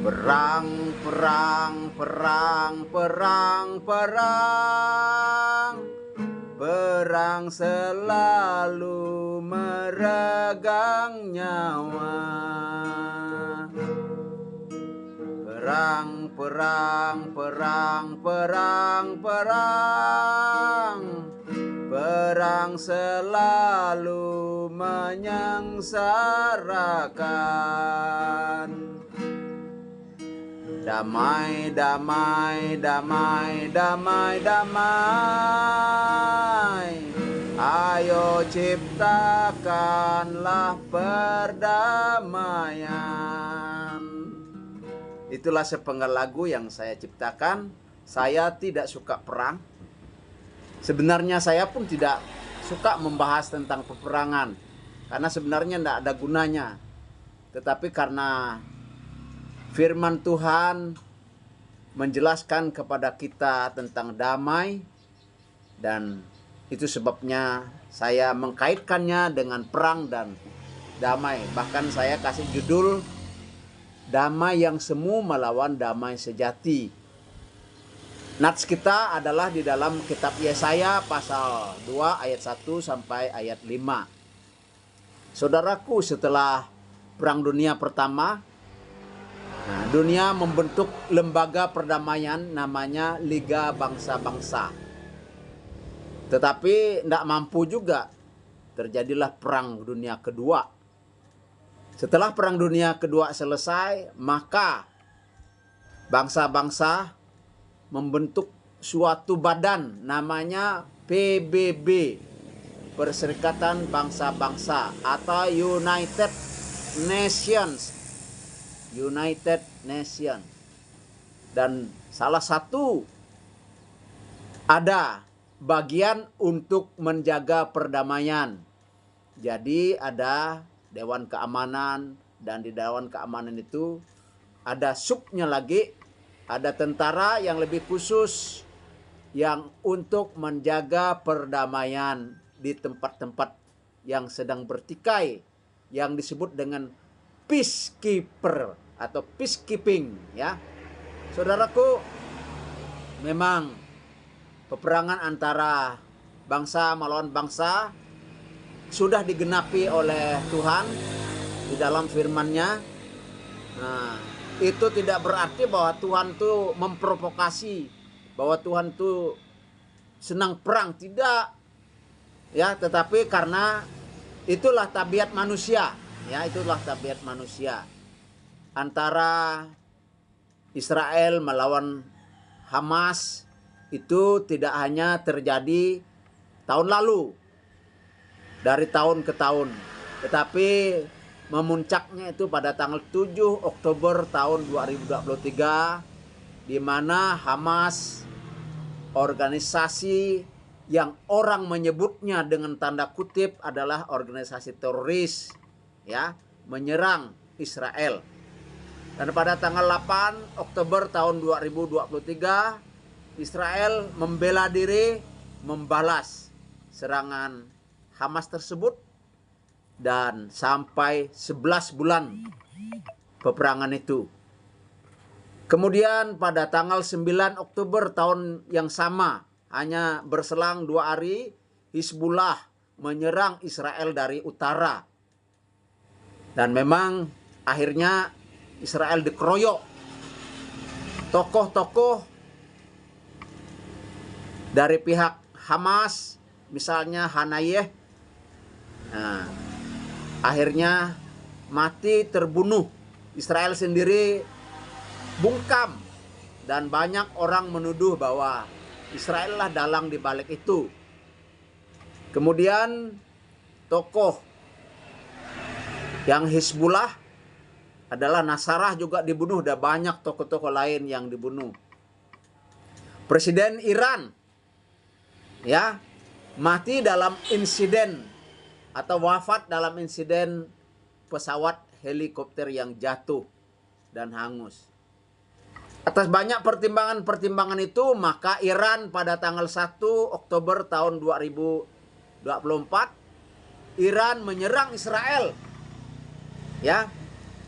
Perang, perang, perang, perang, perang. Perang selalu meregang nyawa. Perang, perang, perang, perang, perang. Perang selalu menyengsarakan. Damai, damai, damai, damai, damai. Ayo ciptakanlah perdamaian. Itulah sepenggal lagu yang saya ciptakan. Saya tidak suka perang. Sebenarnya saya pun tidak suka membahas tentang peperangan, karena sebenarnya tidak ada gunanya. Tetapi karena firman Tuhan menjelaskan kepada kita tentang damai, dan itu sebabnya saya mengkaitkannya dengan perang dan damai. Bahkan saya kasih judul Damai yang Semu Melawan Damai Sejati. Nats kita adalah di dalam kitab Yesaya pasal 2 ayat 1 sampai ayat 5. Saudaraku, setelah Perang Dunia Pertama, dunia membentuk lembaga perdamaian namanya Liga Bangsa-Bangsa. Tetapi tidak mampu juga, terjadilah Perang Dunia Kedua. Setelah Perang Dunia Kedua selesai, maka bangsa-bangsa membentuk suatu badan namanya PBB, Perserikatan Bangsa-Bangsa, atau United Nations. United Nations. Dan salah satu ada bagian untuk menjaga perdamaian. Jadi ada Dewan Keamanan, dan di Dewan Keamanan itu ada subnya lagi, ada tentara yang lebih khusus yang untuk menjaga perdamaian di tempat-tempat yang sedang bertikai, yang disebut dengan peacekeeper atau peacekeeping, ya. Saudaraku, memang peperangan antara bangsa melawan bangsa sudah digenapi oleh Tuhan di dalam firman-Nya. Nah, itu tidak berarti bahwa Tuhan tuh memprovokasi, bahwa Tuhan tuh senang perang, tidak. Ya, tetapi karena itulah tabiat manusia, ya, itulah tabiat manusia. Antara Israel melawan Hamas itu tidak hanya terjadi tahun lalu, dari tahun ke tahun, tetapi memuncaknya itu pada tanggal 7 Oktober tahun 2023, di mana Hamas, organisasi yang orang menyebutnya dengan tanda kutip adalah organisasi teroris, ya, menyerang Israel. Dan pada tanggal 8 Oktober tahun 2023, Israel membela diri membalas serangan Hamas tersebut, dan sampai 11 bulan peperangan itu. Kemudian pada tanggal 9 Oktober tahun yang sama, hanya berselang 2 hari, Hizbullah menyerang Israel dari utara. Dan memang akhirnya Israel dikeroyok. Tokoh-tokoh dari pihak Hamas, misalnya Hanayeh, akhirnya mati terbunuh. Israel sendiri bungkam, dan banyak orang menuduh bahwa Israel lah dalang di balik itu. Kemudian tokoh yang Hizbullah adalah Nasrallah juga dibunuh, dan banyak tokoh-tokoh lain yang dibunuh. Presiden Iran, ya, mati dalam insiden atau wafat dalam insiden pesawat helikopter yang jatuh dan hangus. Atas banyak pertimbangan-pertimbangan itu, maka Iran pada tanggal 1 Oktober tahun 2024, Iran menyerang Israel. Ya.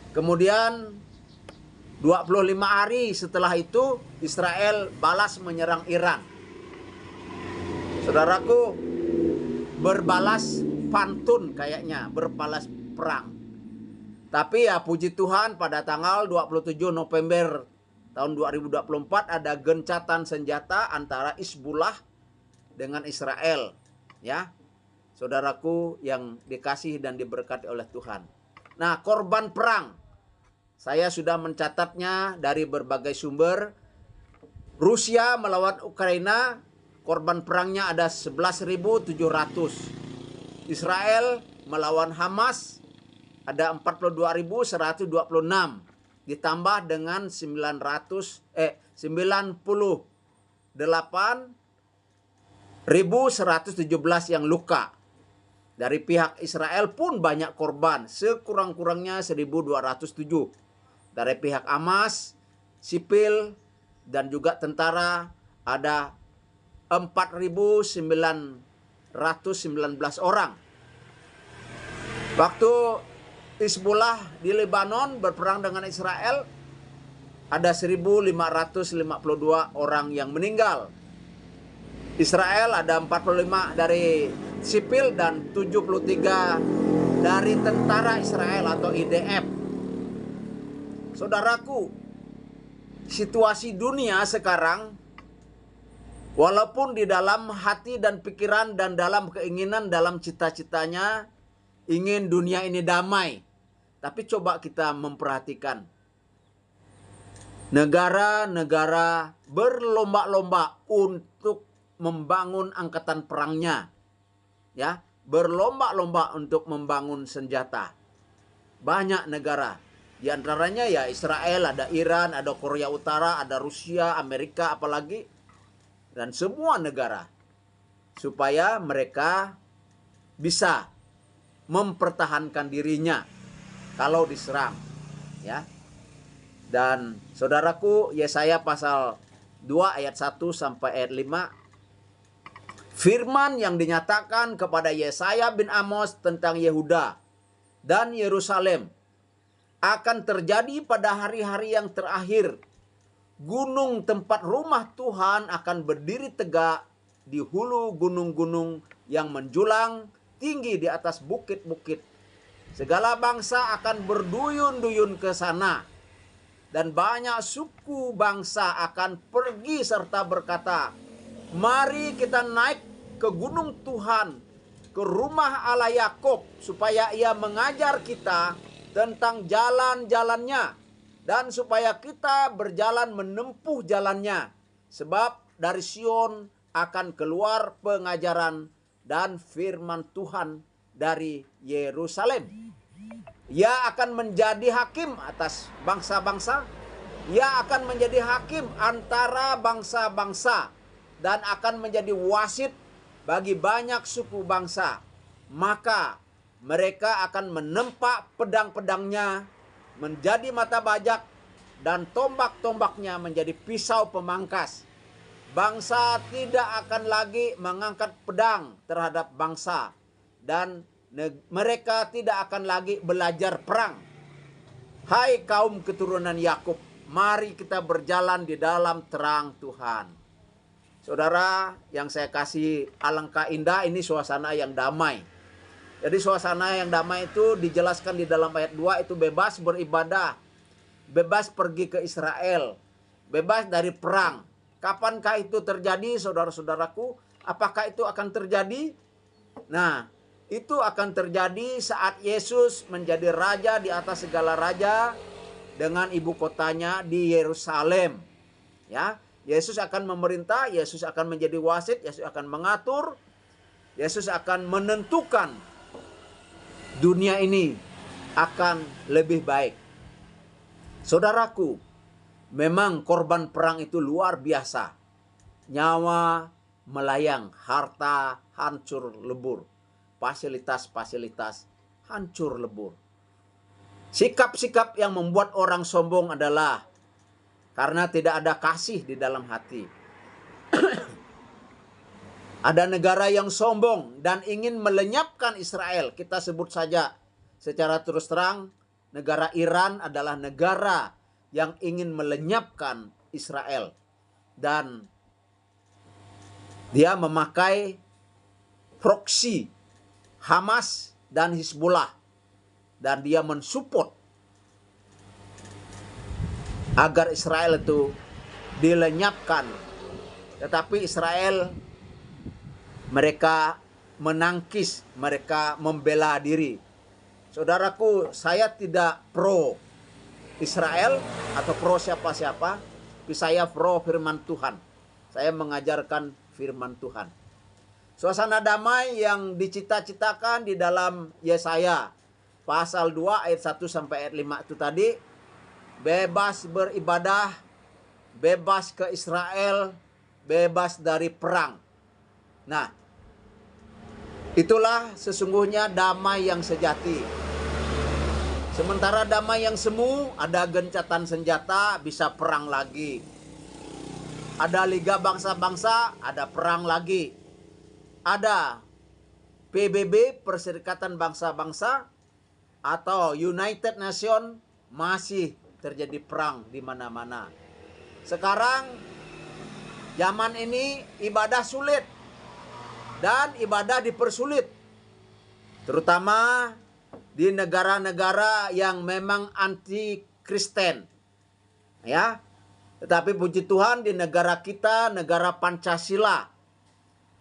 Kemudian 25 hari setelah itu Israel balas menyerang Iran. Saudaraku, berbalas pantun kayaknya, berbalas perang. Tapi ya puji Tuhan pada tanggal 27 November tahun 2024 ada gencatan senjata antara Hizbullah dengan Israel, ya. Saudaraku yang dikasihi dan diberkati oleh Tuhan. Nah, korban perang saya sudah mencatatnya dari berbagai sumber. Rusia melawan Ukraina, korban perangnya ada 11.700. Israel melawan Hamas ada 42.126. Ditambah dengan 98.117 yang luka. Dari pihak Israel pun banyak korban, sekurang-kurangnya 1.207. Dari pihak Hamas, sipil, dan juga tentara ada 4.919 orang. Waktu Hizbullah di Lebanon berperang dengan Israel, ada 1.552 orang yang meninggal. Israel ada 45 dari sipil dan 73 dari tentara Israel atau IDF. Saudaraku, situasi dunia sekarang, walaupun di dalam hati dan pikiran dan dalam keinginan, dalam cita-citanya ingin dunia ini damai. Tapi coba kita memperhatikan. Negara-negara berlomba-lomba untuk membangun angkatan perangnya. Ya, berlomba-lomba untuk membangun senjata. Banyak negara. Di antaranya ya Israel, ada Iran, ada Korea Utara, ada Rusia, Amerika apalagi. Dan semua negara. Supaya mereka bisa mempertahankan dirinya kalau diserang. Ya. Dan saudaraku, Yesaya pasal 2 ayat 1 sampai ayat 5. Firman yang dinyatakan kepada Yesaya bin Amos tentang Yehuda dan Yerusalem akan terjadi pada hari-hari yang terakhir. Gunung tempat rumah Tuhan akan berdiri tegak di hulu gunung-gunung yang menjulang tinggi di atas bukit-bukit. Segala bangsa akan berduyun-duyun ke sana. Dan banyak suku bangsa akan pergi serta berkata, mari kita naik ke gunung Tuhan, ke rumah Allah Yakub, supaya ia mengajar kita tentang jalan-jalannya, dan supaya kita berjalan menempuh jalannya. Sebab dari Sion akan keluar pengajaran dan firman Tuhan dari Yerusalem. Ia akan menjadi hakim atas bangsa-bangsa. Ia akan menjadi hakim antara bangsa-bangsa. Dan akan menjadi wasit bagi banyak suku bangsa. Maka mereka akan menempa pedang-pedangnya menjadi mata bajak, dan tombak-tombaknya menjadi pisau pemangkas. Bangsa tidak akan lagi mengangkat pedang terhadap bangsa, dan mereka tidak akan lagi belajar perang. Hai kaum keturunan Yakub, mari kita berjalan di dalam terang Tuhan. Saudara yang saya kasih, alangkah indah ini suasana yang damai. Jadi suasana yang damai itu dijelaskan di dalam ayat 2, itu bebas beribadah, bebas pergi ke Israel, bebas dari perang. Kapankah itu terjadi, saudara-saudaraku? Apakah itu akan terjadi? Nah, itu akan terjadi saat Yesus menjadi raja di atas segala raja dengan ibu kotanya di Yerusalem. Ya, Yesus akan memerintah, Yesus akan menjadi wasit, Yesus akan mengatur, Yesus akan menentukan dunia ini akan lebih baik. Saudaraku, memang korban perang itu luar biasa. Nyawa melayang, harta hancur lebur, fasilitas-fasilitas hancur lebur. Sikap-sikap yang membuat orang sombong adalah karena tidak ada kasih di dalam hati. Ada negara yang sombong dan ingin melenyapkan Israel. Kita sebut saja secara terus terang negara Iran adalah negara yang ingin melenyapkan Israel. Dan dia memakai proksi Hamas dan Hizbullah. Dan dia mensupport agar Israel itu dilenyapkan. Tetapi Israel, mereka menangkis, mereka membela diri. Saudaraku, saya tidak pro Israel atau pro siapa-siapa, tapi saya pro firman Tuhan. Saya mengajarkan firman Tuhan. Suasana damai yang dicita-citakan di dalam Yesaya pasal 2 ayat 1 sampai ayat 5 itu tadi, bebas beribadah, bebas ke Israel, bebas dari perang. Nah, itulah sesungguhnya damai yang sejati. Sementara damai yang semu, ada gencatan senjata, bisa perang lagi. Ada Liga Bangsa-Bangsa, ada perang lagi. Ada PBB, Perserikatan Bangsa-Bangsa, atau United Nation, masih terjadi perang di mana-mana. Sekarang, zaman ini ibadah sulit. Dan ibadah dipersulit. Terutama di negara-negara yang memang anti-Kristen. Ya. Tetapi puji Tuhan di negara kita, negara Pancasila,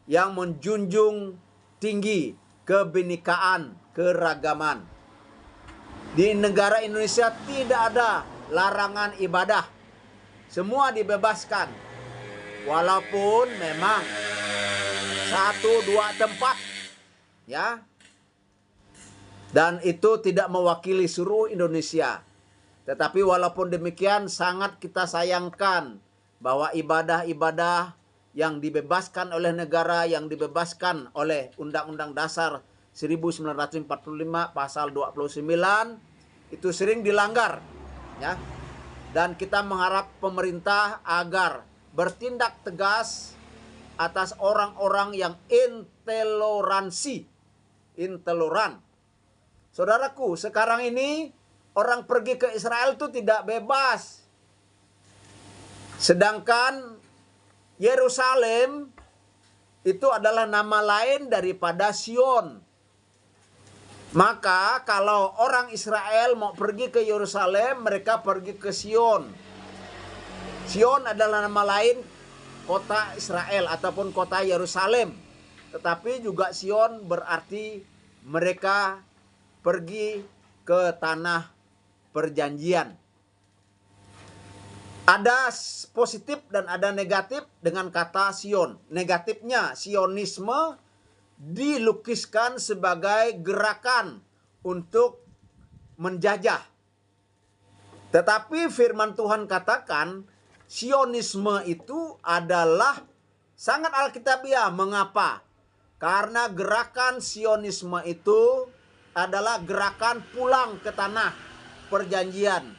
yang menjunjung tinggi kebinekaan, keragaman. Di negara Indonesia tidak ada larangan ibadah. Semua dibebaskan. Walaupun memang 1-2 tempat, ya, dan itu tidak mewakili seluruh Indonesia. Tetapi walaupun demikian, sangat kita sayangkan bahwa ibadah-ibadah yang dibebaskan oleh negara, yang dibebaskan oleh Undang-Undang Dasar 1945 pasal 29 itu sering dilanggar, ya. Dan kita mengharap pemerintah agar bertindak tegas atas orang-orang yang intoleran. Saudaraku, sekarang ini orang pergi ke Israel itu tidak bebas. Sedangkan Yerusalem itu adalah nama lain daripada Sion. Maka kalau orang Israel mau pergi ke Yerusalem, mereka pergi ke Sion. Sion adalah nama lain kota Israel ataupun kota Yerusalem. Tetapi juga Sion berarti mereka pergi ke tanah perjanjian. Ada positif dan ada negatif dengan kata Sion. Negatifnya, Sionisme dilukiskan sebagai gerakan untuk menjajah. Tetapi firman Tuhan katakan, Sionisme itu adalah sangat alkitabiah. Mengapa? Karena gerakan Sionisme itu adalah gerakan pulang ke tanah perjanjian,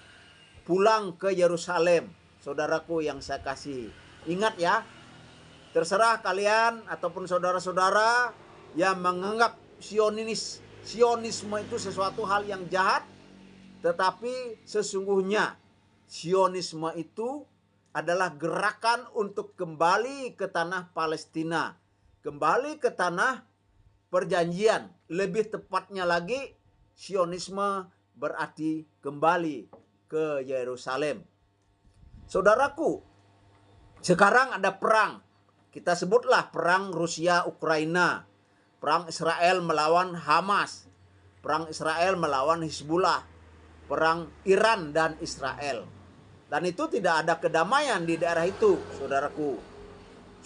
pulang ke Yerusalem. Saudaraku yang saya kasih, ingat ya, terserah kalian ataupun saudara-saudara yang menganggap Sionisme itu sesuatu hal yang jahat, tetapi sesungguhnya Sionisme itu adalah gerakan untuk kembali ke tanah Palestina, kembali ke tanah perjanjian. Lebih tepatnya lagi, Sionisme berarti kembali ke Yerusalem. Saudaraku, sekarang ada perang. Kita sebutlah perang Rusia-Ukraina, perang Israel melawan Hamas, perang Israel melawan Hizbullah, perang Iran dan Israel. Dan itu tidak ada kedamaian di daerah itu, saudaraku.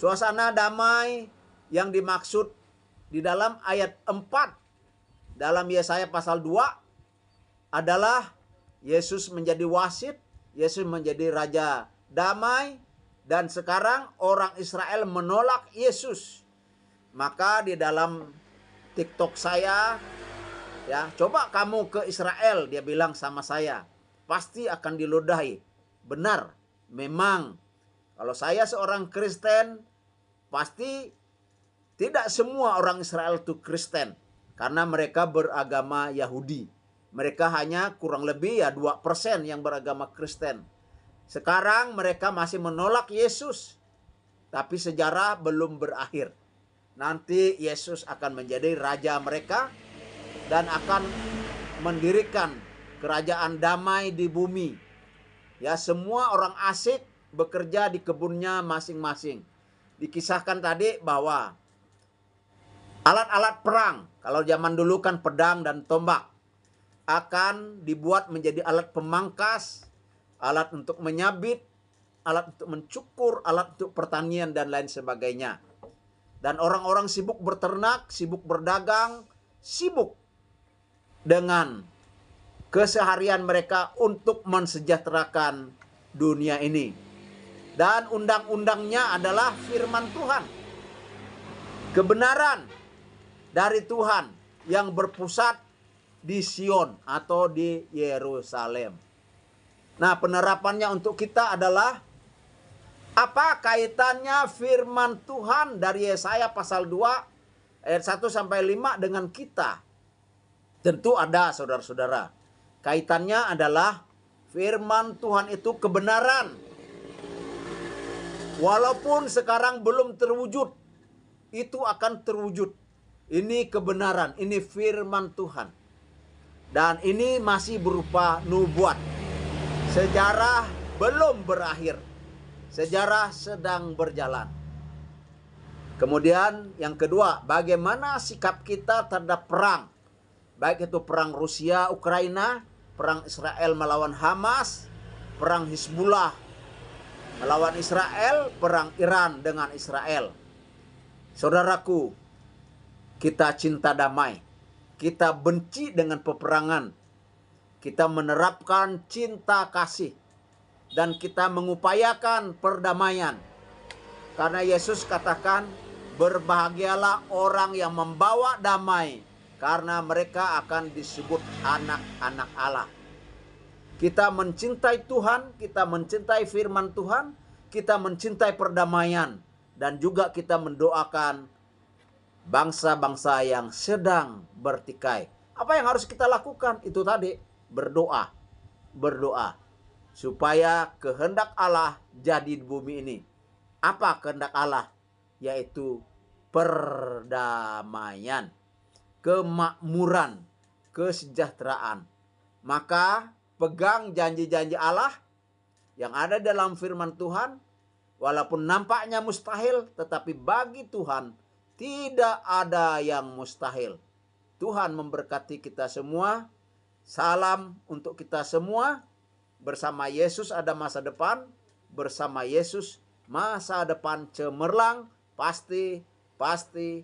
Suasana damai yang dimaksud di dalam ayat 4 dalam Yesaya pasal 2 adalah Yesus menjadi wasit, Yesus menjadi raja damai, dan sekarang orang Israel menolak Yesus. Maka di dalam TikTok saya, ya, coba kamu ke Israel, dia bilang sama saya, pasti akan diludahi. Benar, memang kalau saya seorang Kristen, pasti tidak semua orang Israel itu Kristen, karena mereka beragama Yahudi. Mereka hanya kurang lebih ya 2% yang beragama Kristen. Sekarang mereka masih menolak Yesus. Tapi sejarah belum berakhir. Nanti Yesus akan menjadi raja mereka dan akan mendirikan kerajaan damai di bumi. Ya, semua orang asik bekerja di kebunnya masing-masing. Dikisahkan tadi bahwa alat-alat perang, kalau zaman dulu kan pedang dan tombak, akan dibuat menjadi alat pemangkas, alat untuk menyabit, alat untuk mencukur, alat untuk pertanian dan lain sebagainya. Dan orang-orang sibuk berternak, sibuk berdagang, sibuk dengan keseharian mereka untuk mensejahterakan dunia ini. Dan undang-undangnya adalah firman Tuhan. Kebenaran dari Tuhan yang berpusat di Sion atau di Yerusalem. Nah, penerapannya untuk kita adalah apa kaitannya firman Tuhan dari Yesaya pasal 2 ayat 1 sampai 5 dengan kita? Tentu ada, saudara-saudara. Kaitannya adalah firman Tuhan itu kebenaran. Walaupun sekarang belum terwujud, itu akan terwujud. Ini kebenaran, ini firman Tuhan. Dan ini masih berupa nubuat. Sejarah belum berakhir. Sejarah sedang berjalan. Kemudian yang kedua, bagaimana sikap kita terhadap perang? Baik itu perang Rusia, Ukraina, perang Israel melawan Hamas, perang Hizbullah melawan Israel, perang Iran dengan Israel. Saudaraku, kita cinta damai. Kita benci dengan peperangan. Kita menerapkan cinta kasih. Dan kita mengupayakan perdamaian. Karena Yesus katakan, berbahagialah orang yang membawa damai. Karena mereka akan disebut anak-anak Allah. Kita mencintai Tuhan, kita mencintai firman Tuhan, kita mencintai perdamaian. Dan juga kita mendoakan bangsa-bangsa yang sedang bertikai. Apa yang harus kita lakukan? Itu tadi, berdoa. Berdoa. Supaya kehendak Allah jadi di bumi ini. Apa kehendak Allah? Yaitu perdamaian, kemakmuran, kesejahteraan. Maka pegang janji-janji Allah yang ada dalam firman Tuhan. Walaupun nampaknya mustahil, tetapi bagi Tuhan tidak ada yang mustahil. Tuhan memberkati kita semua. Salam untuk kita semua. Bersama Yesus ada masa depan. Bersama Yesus masa depan cemerlang. Pasti, pasti,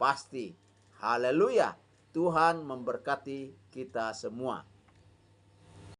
pasti. Haleluya. Tuhan memberkati kita semua.